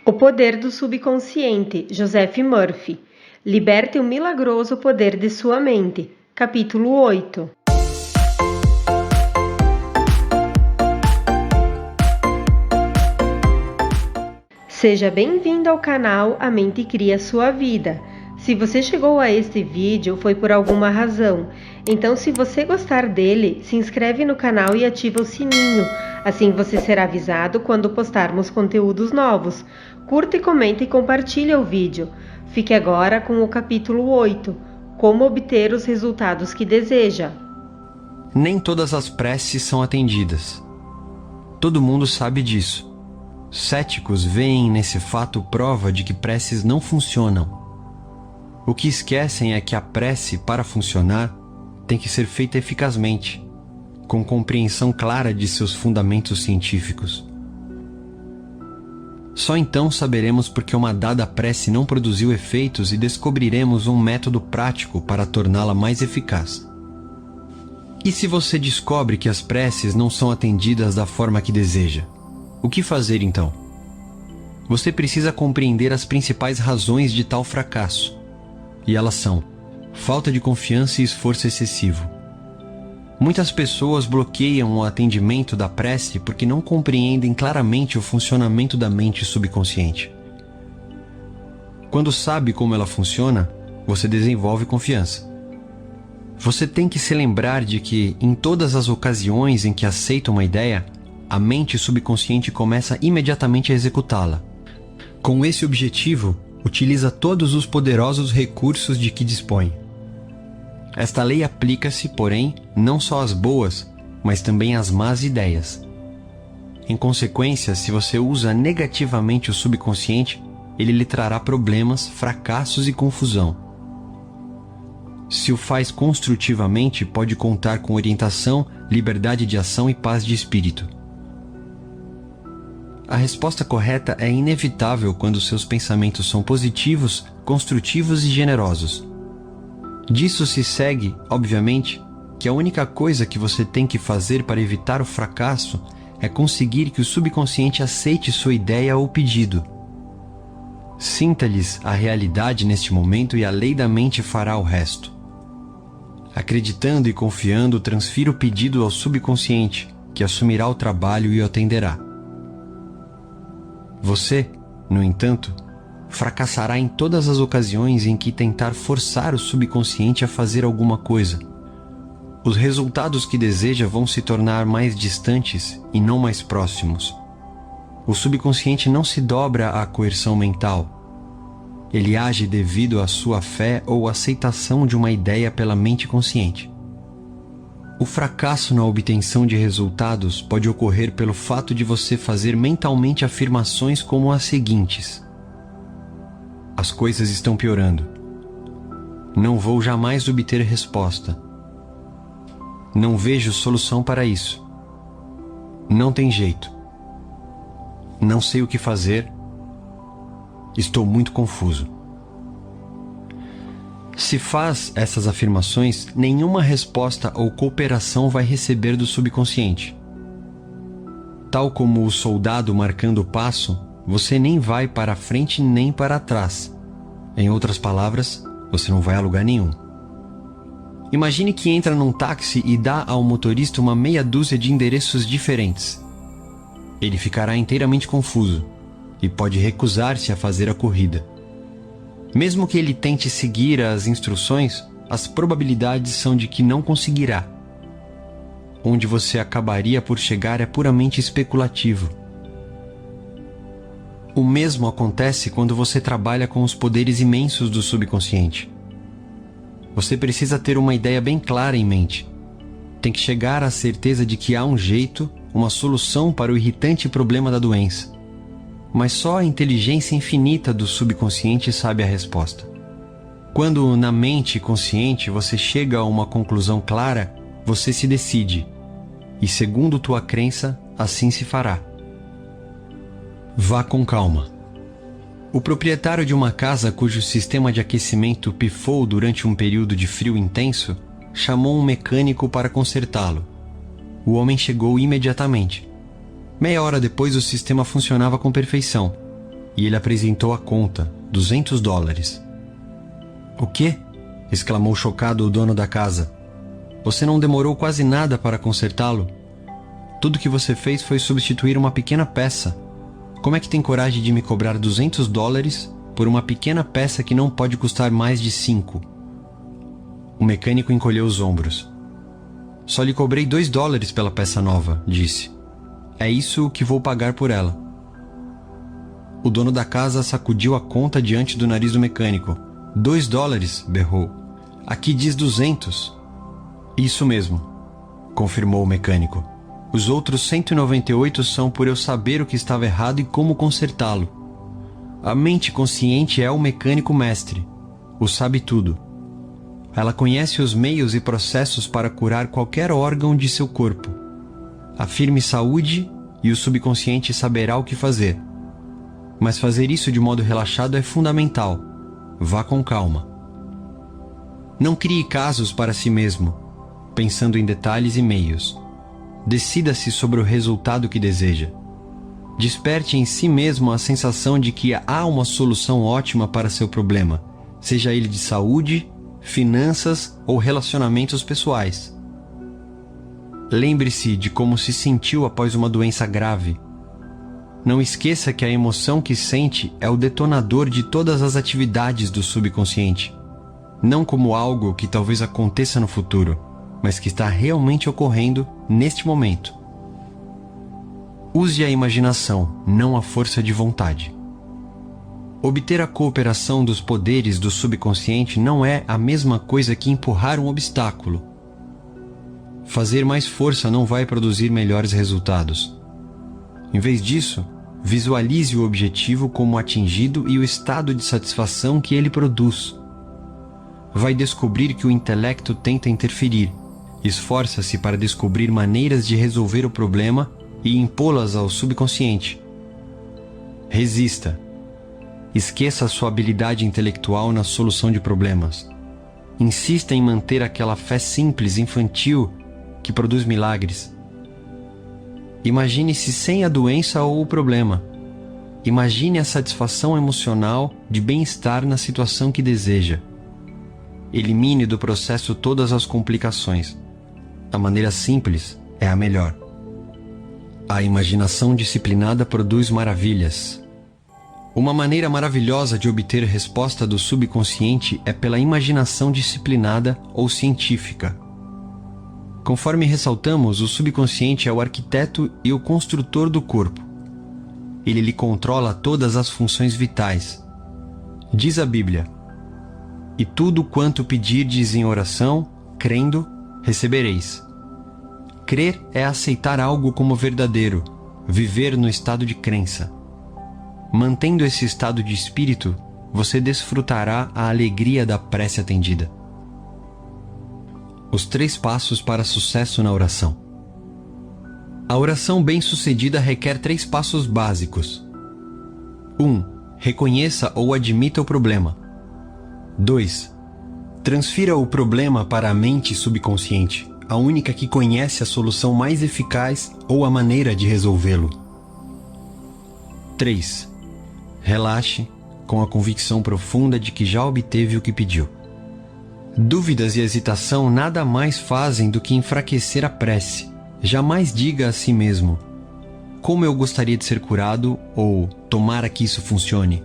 O Poder do Subconsciente, Joseph Murphy. Liberte o milagroso poder de sua mente. Capítulo 8. Seja bem-vindo ao canal A Mente Cria Sua Vida. Se você chegou a este vídeo, foi por alguma razão. Então, se você gostar dele, se inscreve no canal e ativa o sininho. Assim você será avisado quando postarmos conteúdos novos. Curta e comenta e compartilhe o vídeo. Fique agora com o capítulo 8. Como obter os resultados que deseja. Nem todas as preces são atendidas. Todo mundo sabe disso. Céticos veem nesse fato prova de que preces não funcionam. O que esquecem é que a prece, para funcionar, tem que ser feita eficazmente, com compreensão clara de seus fundamentos científicos. Só então saberemos por que uma dada prece não produziu efeitos e descobriremos um método prático para torná-la mais eficaz. E se você descobre que as preces não são atendidas da forma que deseja? O que fazer então? Você precisa compreender as principais razões de tal fracasso. E elas são: falta de confiança e esforço excessivo. Muitas pessoas bloqueiam o atendimento da prece porque não compreendem claramente o funcionamento da mente subconsciente. Quando sabe como ela funciona, você desenvolve confiança. Você tem que se lembrar de que, em todas as ocasiões em que aceita uma ideia, a mente subconsciente começa imediatamente a executá-la. Com esse objetivo, utiliza todos os poderosos recursos de que dispõe. Esta lei aplica-se, porém, não só às boas, mas também às más ideias. Em consequência, se você usa negativamente o subconsciente, ele lhe trará problemas, fracassos e confusão. Se o faz construtivamente, pode contar com orientação, liberdade de ação e paz de espírito. A resposta correta é inevitável quando seus pensamentos são positivos, construtivos e generosos. Disso se segue, obviamente, que a única coisa que você tem que fazer para evitar o fracasso é conseguir que o subconsciente aceite sua ideia ou pedido. Sinta-lhes a realidade neste momento e a lei da mente fará o resto. Acreditando e confiando, transfira o pedido ao subconsciente, que assumirá o trabalho e o atenderá. Você, no entanto, fracassará em todas as ocasiões em que tentar forçar o subconsciente a fazer alguma coisa. Os resultados que deseja vão se tornar mais distantes e não mais próximos. O subconsciente não se dobra à coerção mental. Ele age devido à sua fé ou aceitação de uma ideia pela mente consciente. O fracasso na obtenção de resultados pode ocorrer pelo fato de você fazer mentalmente afirmações como as seguintes: as coisas estão piorando. Não vou jamais obter resposta. Não vejo solução para isso. Não tem jeito. Não sei o que fazer. Estou muito confuso. Se faz essas afirmações, nenhuma resposta ou cooperação vai receber do subconsciente. Tal como o soldado marcando o passo, você nem vai para frente nem para trás. Em outras palavras, você não vai a lugar nenhum. Imagine que entra num táxi e dá ao motorista uma meia dúzia de endereços diferentes. Ele ficará inteiramente confuso e pode recusar-se a fazer a corrida. Mesmo que ele tente seguir as instruções, as probabilidades são de que não conseguirá. Onde você acabaria por chegar é puramente especulativo. O mesmo acontece quando você trabalha com os poderes imensos do subconsciente. Você precisa ter uma ideia bem clara em mente. Tem que chegar à certeza de que há um jeito, uma solução para o irritante problema da doença. Mas só a inteligência infinita do subconsciente sabe a resposta. Quando na mente consciente você chega a uma conclusão clara, você se decide. E segundo tua crença, assim se fará. Vá com calma. O proprietário de uma casa cujo sistema de aquecimento pifou durante um período de frio intenso, chamou um mecânico para consertá-lo. O homem chegou imediatamente. Meia hora depois o sistema funcionava com perfeição. e ele apresentou a conta, $200. O quê? Exclamou chocado o dono da casa. Você não demorou quase nada para consertá-lo? Tudo que você fez foi substituir uma pequena peça. Como é que tem coragem de me cobrar $200 por uma pequena peça que não pode custar mais de 5? O mecânico encolheu os ombros. Só lhe cobrei $2 pela peça nova, disse. É isso que vou pagar por ela. O dono da casa sacudiu a conta diante do nariz do mecânico. $2, berrou. Aqui diz 200. Isso mesmo, confirmou o mecânico. Os outros 198 são por eu saber o que estava errado e como consertá-lo. A mente consciente é o mecânico mestre. O sabe tudo. Ela conhece os meios e processos para curar qualquer órgão de seu corpo. Afirme saúde e o subconsciente saberá o que fazer. Mas fazer isso de modo relaxado é fundamental. Vá com calma. Não crie casos para si mesmo, pensando em detalhes e meios. Decida-se sobre o resultado que deseja. Desperte em si mesmo a sensação de que há uma solução ótima para seu problema, seja ele de saúde, finanças ou relacionamentos pessoais. Lembre-se de como se sentiu após uma doença grave. Não esqueça que a emoção que sente é o detonador de todas as atividades do subconsciente, não como algo que talvez aconteça no futuro, mas que está realmente ocorrendo neste momento. Use a imaginação, não a força de vontade. Obter a cooperação dos poderes do subconsciente não é a mesma coisa que empurrar um obstáculo. Fazer mais força não vai produzir melhores resultados. Em vez disso, visualize o objetivo como atingido e o estado de satisfação que ele produz. Vai descobrir que o intelecto tenta interferir. Esforça-se para descobrir maneiras de resolver o problema e impô-las ao subconsciente. Resista. Esqueça a sua habilidade intelectual na solução de problemas. Insista em manter aquela fé simples, infantil, que produz milagres. Imagine-se sem a doença ou o problema. Imagine a satisfação emocional de bem-estar na situação que deseja. Elimine do processo todas as complicações. A maneira simples é a melhor. A imaginação disciplinada produz maravilhas. Uma maneira maravilhosa de obter resposta do subconsciente é pela imaginação disciplinada ou científica. Conforme ressaltamos, o subconsciente é o arquiteto e o construtor do corpo. Ele lhe controla todas as funções vitais. Diz a Bíblia: e tudo quanto pedirdes em oração, crendo, recebereis. Crer é aceitar algo como verdadeiro, viver no estado de crença. Mantendo esse estado de espírito, você desfrutará a alegria da prece atendida. Os 3 passos para sucesso na oração. A oração bem-sucedida requer 3 passos básicos. 1. Reconheça ou admita o problema. 2. Transfira o problema para a mente subconsciente, a única que conhece a solução mais eficaz ou a maneira de resolvê-lo. 3. Relaxe, com a convicção profunda de que já obteve o que pediu. Dúvidas e hesitação nada mais fazem do que enfraquecer a prece. Jamais diga a si mesmo: como eu gostaria de ser curado, ou tomara que isso funcione.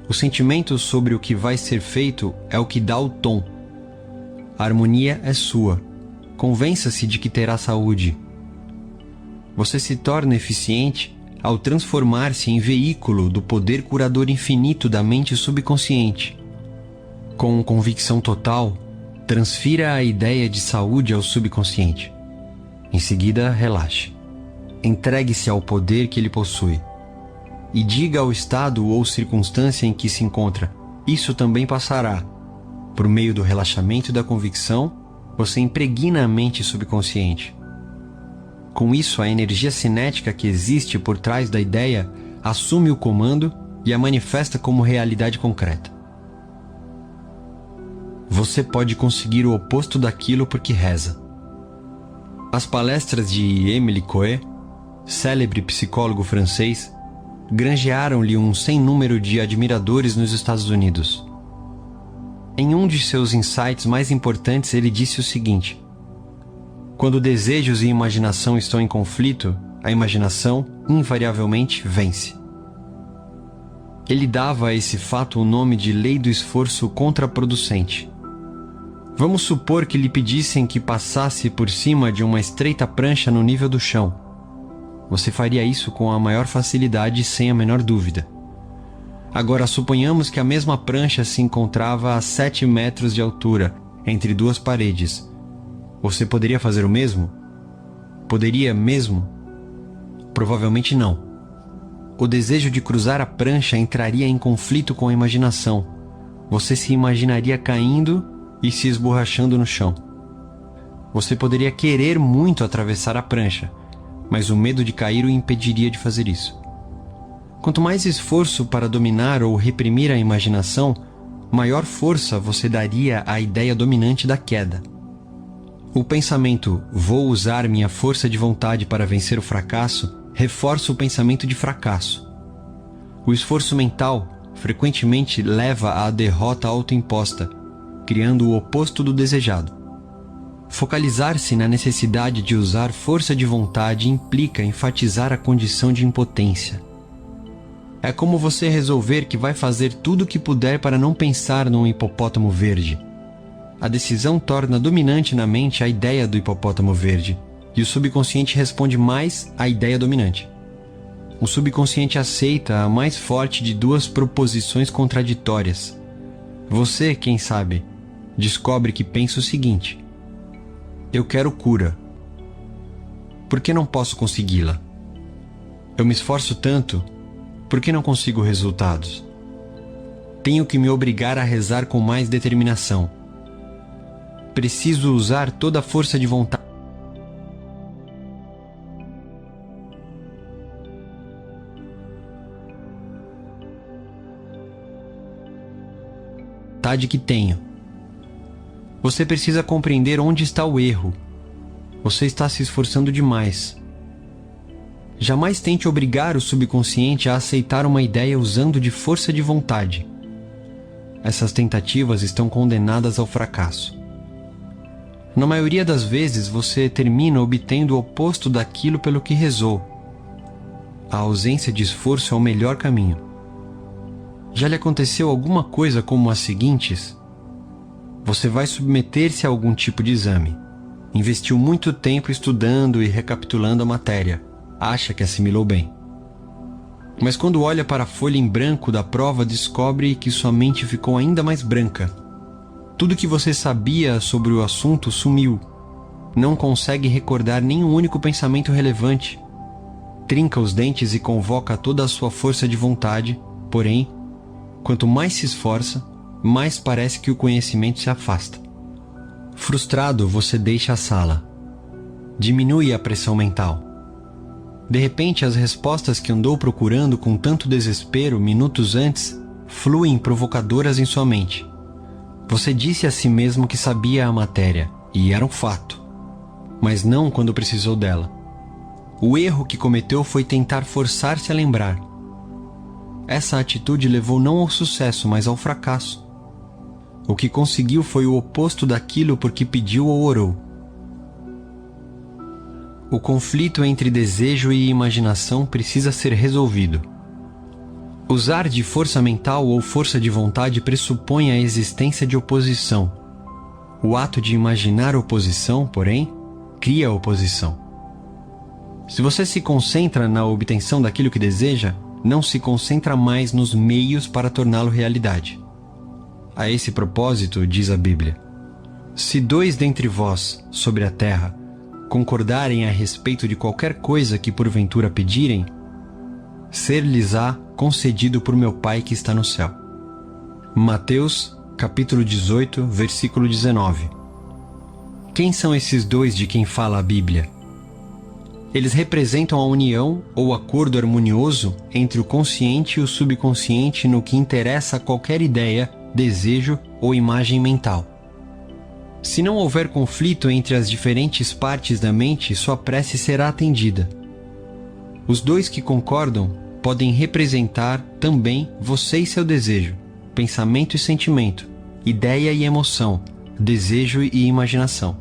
O sentimento sobre o que vai ser feito é o que dá o tom. A harmonia é sua. Convença-se de que terá saúde. Você se torna eficiente ao transformar-se em veículo do poder curador infinito da mente subconsciente. Com convicção total, transfira a ideia de saúde ao subconsciente. Em seguida, relaxe. Entregue-se ao poder que ele possui. E diga ao estado ou circunstância em que se encontra: isso também passará. Por meio do relaxamento e da convicção, você impregna a mente subconsciente. Com isso, a energia cinética que existe por trás da ideia assume o comando e a manifesta como realidade concreta. Você pode conseguir o oposto daquilo porque reza. As palestras de Émile Coué, célebre psicólogo francês, granjearam-lhe um sem número de admiradores nos Estados Unidos. Em um de seus insights mais importantes, ele disse o seguinte: quando desejos e imaginação estão em conflito, a imaginação invariavelmente vence. Ele dava a esse fato o nome de lei do esforço contraproducente. Vamos supor que lhe pedissem que passasse por cima de uma estreita prancha no nível do chão. Você faria isso com a maior facilidade e sem a menor dúvida. Agora, suponhamos que a mesma prancha se encontrava a 7 metros de altura, entre duas paredes. Você poderia fazer o mesmo? Poderia mesmo? Provavelmente não. O desejo de cruzar a prancha entraria em conflito com a imaginação. Você se imaginaria caindo e se esborrachando no chão. Você poderia querer muito atravessar a prancha, mas o medo de cair o impediria de fazer isso. Quanto mais esforço para dominar ou reprimir a imaginação, maior força você daria à ideia dominante da queda. O pensamento "vou usar minha força de vontade para vencer o fracasso" reforça o pensamento de fracasso. O esforço mental frequentemente leva à derrota autoimposta, criando o oposto do desejado. Focalizar-se na necessidade de usar força de vontade implica enfatizar a condição de impotência. É como você resolver que vai fazer tudo o que puder para não pensar num hipopótamo verde. A decisão torna dominante na mente a ideia do hipopótamo verde, e o subconsciente responde mais à ideia dominante. O subconsciente aceita a mais forte de duas proposições contraditórias. Você, quem sabe, descobre que pensa o seguinte: eu quero cura. Por que não posso consegui-la? Eu me esforço tanto, por que não consigo resultados? Tenho que me obrigar a rezar com mais determinação. Preciso usar toda a força de vontade que tenho. Você precisa compreender onde está o erro. Você está se esforçando demais. Jamais tente obrigar o subconsciente a aceitar uma ideia usando de força de vontade. Essas tentativas estão condenadas ao fracasso. Na maioria das vezes, você termina obtendo o oposto daquilo pelo que rezou. A ausência de esforço é o melhor caminho. Já lhe aconteceu alguma coisa como as seguintes? Você vai submeter-se a algum tipo de exame. Investiu muito tempo estudando e recapitulando a matéria. Acha que assimilou bem. Mas quando olha para a folha em branco da prova, descobre que sua mente ficou ainda mais branca. Tudo que você sabia sobre o assunto sumiu. Não consegue recordar nenhum único pensamento relevante. Trinca os dentes e convoca toda a sua força de vontade, porém, quanto mais se esforça, mais parece que o conhecimento se afasta. Frustrado, você deixa a sala. Diminui a pressão mental. De repente, as respostas que andou procurando com tanto desespero minutos antes fluem provocadoras em sua mente. Você disse a si mesmo que sabia a matéria, e era um fato, mas não quando precisou dela. O erro que cometeu foi tentar forçar-se a lembrar. Essa atitude levou não ao sucesso, mas ao fracasso. O que conseguiu foi o oposto daquilo por que pediu ou orou. O conflito entre desejo e imaginação precisa ser resolvido. Usar de força mental ou força de vontade pressupõe a existência de oposição. O ato de imaginar oposição, porém, cria oposição. Se você se concentra na obtenção daquilo que deseja, não se concentra mais nos meios para torná-lo realidade. A esse propósito, diz a Bíblia: se 2 dentre vós, sobre a terra, concordarem a respeito de qualquer coisa que porventura pedirem, ser-lhes-á concedido por meu Pai que está no céu. Mateus, capítulo 18, versículo 19. Quem são esses 2 de quem fala a Bíblia? Eles representam a união ou acordo harmonioso entre o consciente e o subconsciente no que interessa a qualquer ideia, desejo ou imagem mental. Se não houver conflito entre as diferentes partes da mente, sua prece será atendida. Os 2 que concordam podem representar também você e seu desejo, pensamento e sentimento, ideia e emoção, desejo e imaginação.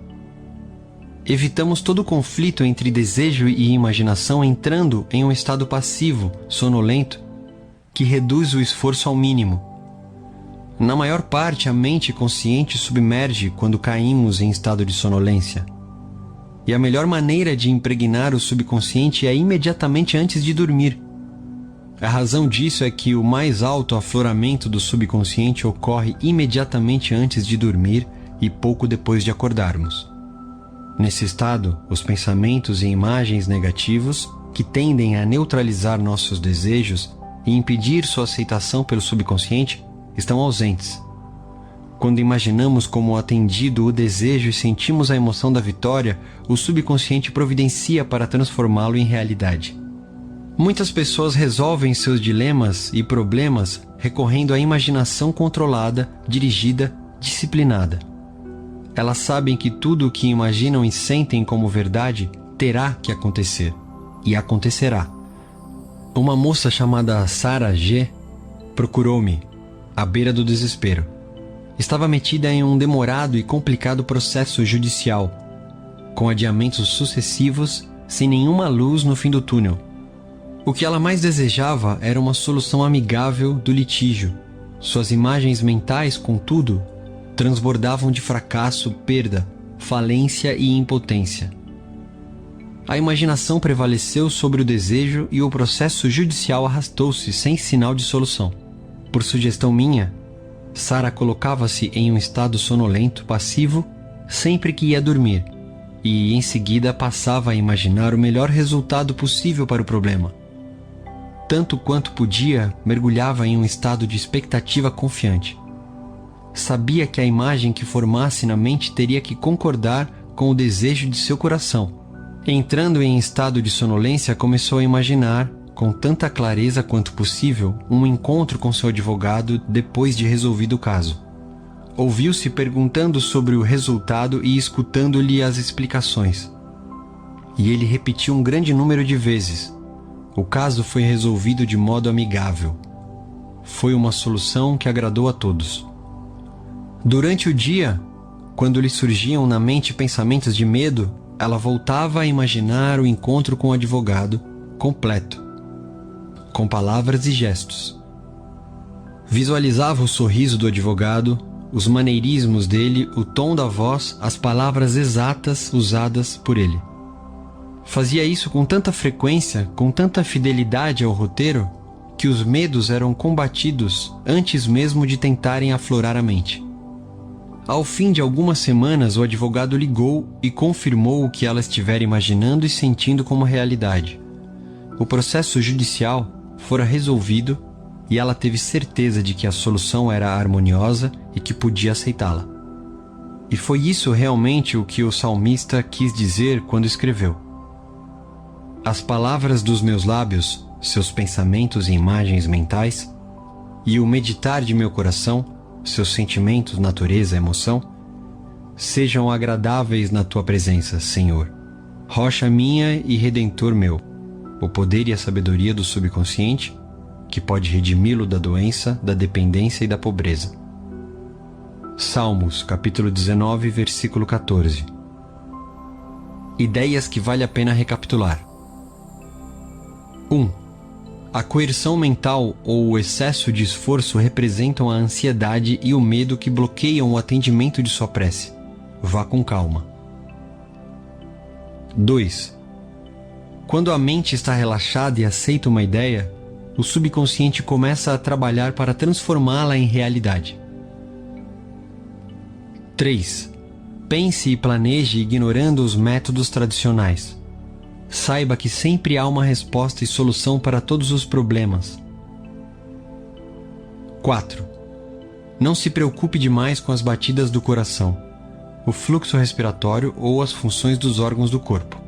Evitamos todo conflito entre desejo e imaginação entrando em um estado passivo, sonolento, que reduz o esforço ao mínimo. Na maior parte, a mente consciente submerge quando caímos em estado de sonolência. E a melhor maneira de impregnar o subconsciente é imediatamente antes de dormir. A razão disso é que o mais alto afloramento do subconsciente ocorre imediatamente antes de dormir e pouco depois de acordarmos. Nesse estado, os pensamentos e imagens negativos, que tendem a neutralizar nossos desejos e impedir sua aceitação pelo subconsciente, estão ausentes. Quando imaginamos como atendido o desejo e sentimos a emoção da vitória, o subconsciente providencia para transformá-lo em realidade. Muitas pessoas resolvem seus dilemas e problemas recorrendo à imaginação controlada, dirigida, disciplinada. Elas sabem que tudo o que imaginam e sentem como verdade terá que acontecer, e acontecerá. Uma moça chamada Sarah G. procurou-me, à beira do desespero. Estava metida em um demorado e complicado processo judicial, com adiamentos sucessivos, sem nenhuma luz no fim do túnel. O que ela mais desejava era uma solução amigável do litígio. Suas imagens mentais, contudo, transbordavam de fracasso, perda, falência e impotência. A imaginação prevaleceu sobre o desejo e o processo judicial arrastou-se sem sinal de solução. Por sugestão minha, Sarah colocava-se em um estado sonolento, passivo, sempre que ia dormir, e em seguida passava a imaginar o melhor resultado possível para o problema. Tanto quanto podia, mergulhava em um estado de expectativa confiante. Sabia que a imagem que formasse na mente teria que concordar com o desejo de seu coração. Entrando em estado de sonolência, começou a imaginar, com tanta clareza quanto possível, um encontro com seu advogado depois de resolvido o caso. Ouviu-se perguntando sobre o resultado e escutando-lhe as explicações. E ele repetiu um grande número de vezes. O caso foi resolvido de modo amigável. Foi uma solução que agradou a todos. Durante o dia, quando lhe surgiam na mente pensamentos de medo, ela voltava a imaginar o encontro com o advogado, completo, com palavras e gestos. Visualizava o sorriso do advogado, os maneirismos dele, o tom da voz, as palavras exatas usadas por ele. Fazia isso com tanta frequência, com tanta fidelidade ao roteiro, que os medos eram combatidos antes mesmo de tentarem aflorar a mente. Ao fim de algumas semanas, o advogado ligou e confirmou o que ela estivera imaginando e sentindo como realidade. O processo judicial fora resolvido e ela teve certeza de que a solução era harmoniosa e que podia aceitá-la. E foi isso realmente o que o salmista quis dizer quando escreveu: as palavras dos meus lábios, seus pensamentos e imagens mentais, e o meditar de meu coração, seus sentimentos, natureza, emoção, sejam agradáveis na tua presença, Senhor, rocha minha e redentor meu, o poder e a sabedoria do subconsciente, que pode redimi-lo da doença, da dependência e da pobreza. Salmos, capítulo 19, versículo 14. Ideias que vale a pena recapitular. 1. A coerção mental ou o excesso de esforço representam a ansiedade e o medo que bloqueiam o atendimento de sua prece. Vá com calma. 2. Quando a mente está relaxada e aceita uma ideia, o subconsciente começa a trabalhar para transformá-la em realidade. 3. Pense e planeje ignorando os métodos tradicionais. Saiba que sempre há uma resposta e solução para todos os problemas. 4. Não se preocupe demais com as batidas do coração, o fluxo respiratório ou as funções dos órgãos do corpo.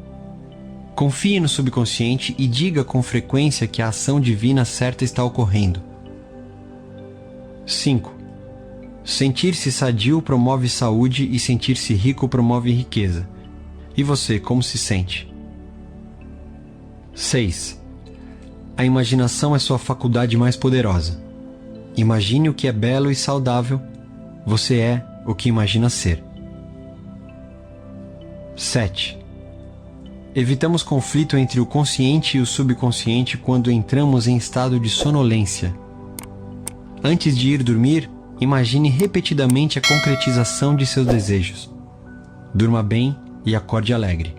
Confie no subconsciente e diga com frequência que a ação divina certa está ocorrendo. 5. Sentir-se sadio promove saúde e sentir-se rico promove riqueza. E você, como se sente? 6. A imaginação é sua faculdade mais poderosa. Imagine o que é belo e saudável. Você é o que imagina ser. 7. Evitamos conflito entre o consciente e o subconsciente quando entramos em estado de sonolência. Antes de ir dormir, imagine repetidamente a concretização de seus desejos. Durma bem e acorde alegre.